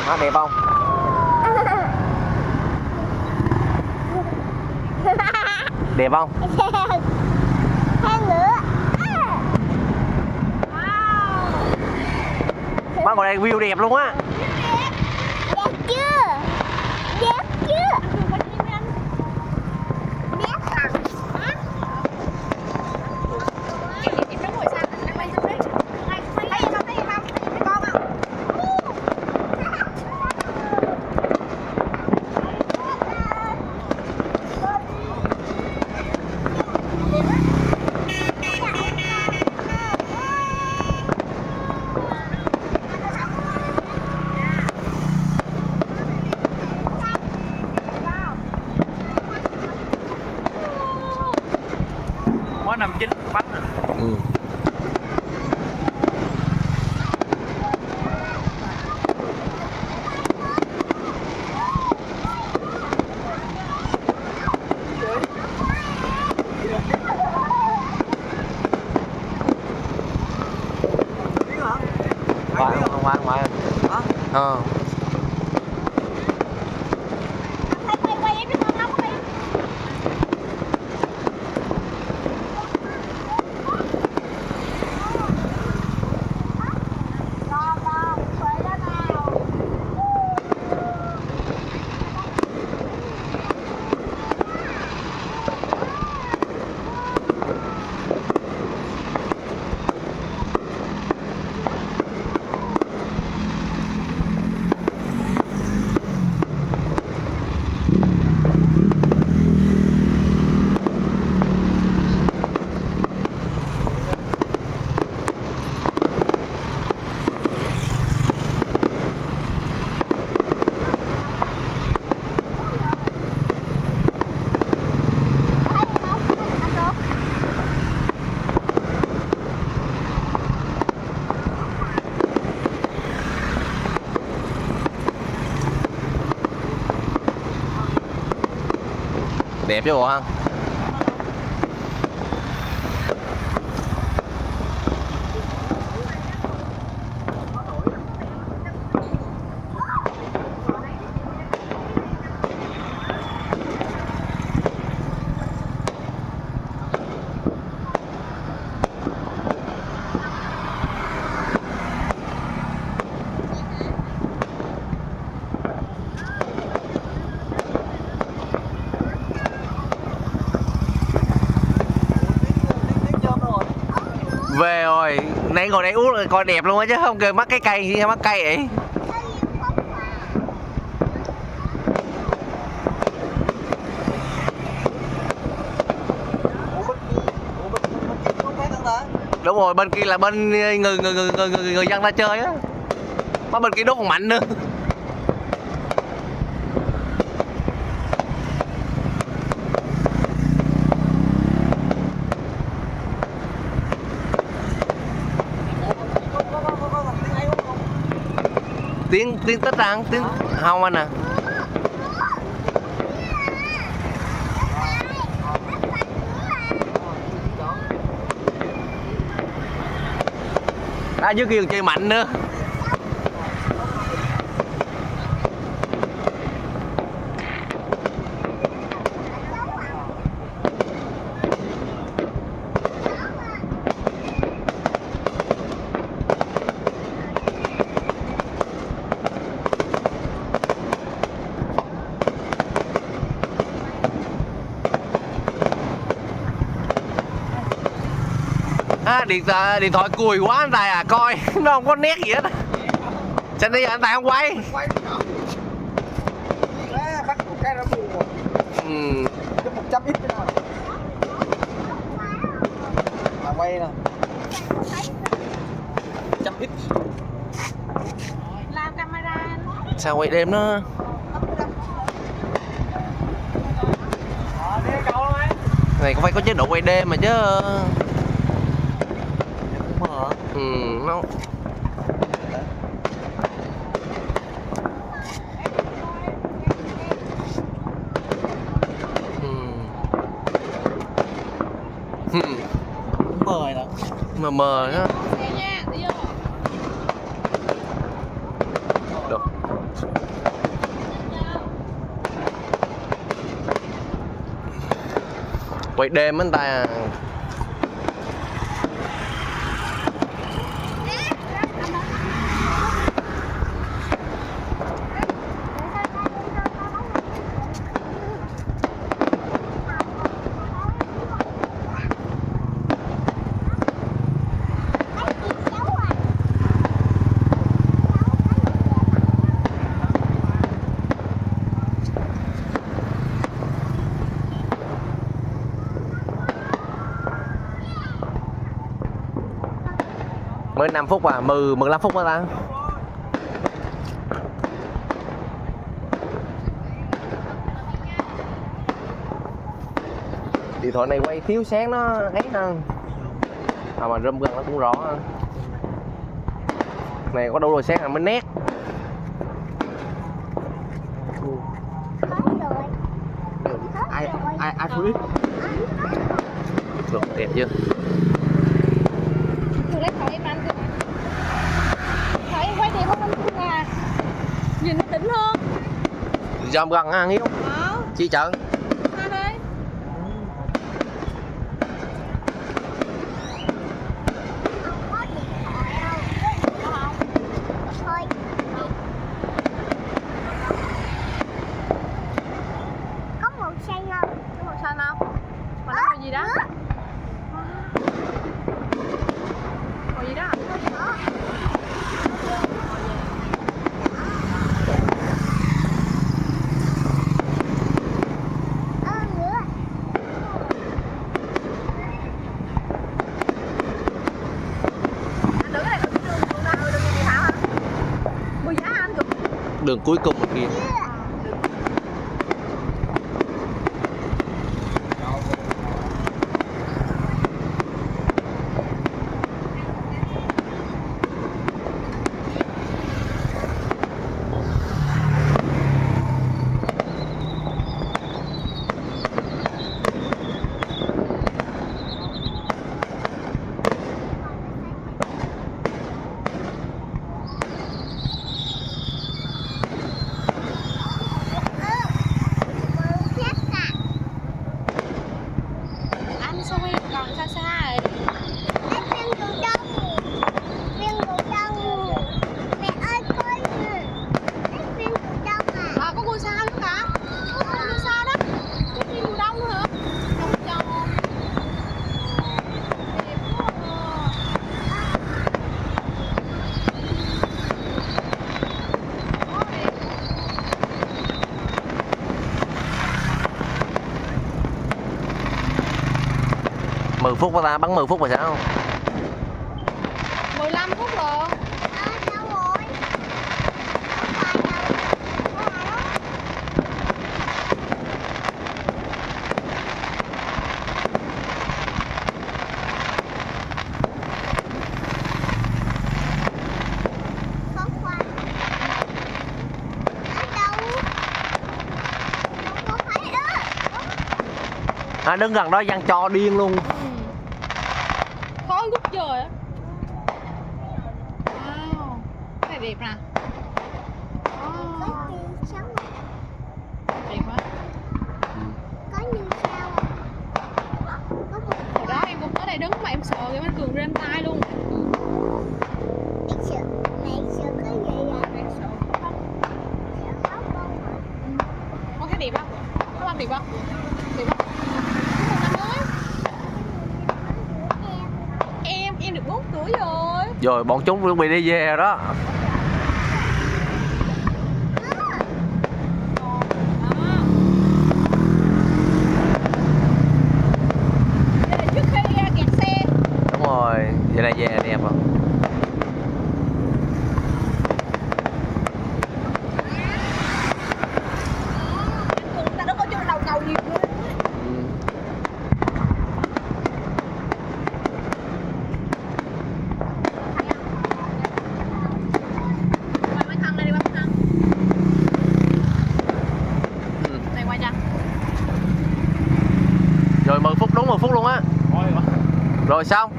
Nó đẹp không? Đẹp không? Thêm nữa. Má ngồi đây view đẹp luôn á. Đẹp chưa? Đẹp chưa? Đẹp hả? Em ngồi sang anh quay xong đấy. Thấy em không? Thấy con không? Có 59 bánh à. Ừ. Ngoan. Ờ. Quay em biết không quay em. Quay đó nào. Đẹp chứ bộ ha. Về rồi, nãy ngồi đây uống rồi coi đẹp luôn á chứ không kêu mắc cái cây gì mắc cây vậy. Đúng rồi, bên kia là bên người dân ra chơi á. Mà bên kia đốt còn mạnh nữa. Tiếng Tích ăn, tiếng không anh à. À, dưới kia còn chơi mạnh nữa. À, điện thoại cùi quá anh Tài à, coi nó không có nét gì hết. Cho nên giờ anh Tài không quay. Bắt một cái ra buồn rồi. Cho 100 ít cái nào. Mà quay nè. 100 ít. Làm camera. Sao quay đêm nó. Này cũng phải có chế độ quay đêm mà chứ. Nó mờ đó. Mờ á. Xe nha, đi vô. Được. quay đêm anh ta. Mới 5 phút à, 15 phút đó ta. Điện thoại này quay thiếu sáng nó ấy hơn. Mà râm gần nó cũng rõ hơn. Này có đâu rồi sáng là mới nét. Ai không biết. Được đẹp chưa? Thử lấy khỏi em ăn kìa. Khỏi em quay đẹp không anh Phương à. Nhìn nó tỉnh hơn. Dòm gần ha Hiếu. Chi chợ. Ăn đây. Có một xanh không? Có màu xanh không? Còn nó màu gì đó? Màu gì đó? Anh đừng cái này đừng gì hả anh? Mười giá anh được. Đường cuối cùng ở kia. Anh sao quay còn xa xa rồi. Viên đồ đông. Mẹ ơi coi nè. Viên đồ đông à. À có ngôi sao nữa cả. Có ngôi sao đó. Có viên mùa đông nữa hả? Tròn tròn. Đẹp quá à. Quá đẹp. 10 phút ta bắn 10 phút rồi sao? 15 phút rồi. Đâu rồi? Không phải. Ở đâu? Không phải đó. À, đứng gần đó văng cho điên luôn. Khói ngút trời á. Wow. Cái này đẹp nè. Có Wow. gì sống Đẹp quá. có như sao à? Có một Hồi đó em cũng tới đây đứng mà em sợ kìa, anh Cường rên tai luôn. mẹ sợ cái gì vậy? Em sợ. Sợ áo bông hả? Có thấy đẹp không? Có ăn đẹp không? Đẹp không? Chúc mừng năm mới. Em được 4 tuổi rồi. Rồi bọn chúng chuẩn bị đi về rồi đó. Đó. Đây là trước khi kẹt xe. Đúng rồi, vậy là về đẹp rồi. Người ta đâu có cho đầu cầu nhiều nữa. Quay mấy thân đây đi, quay mấy thân. Này quay cho. Rồi 10 phút, đúng 10 phút luôn á. Thôi. Rồi xong.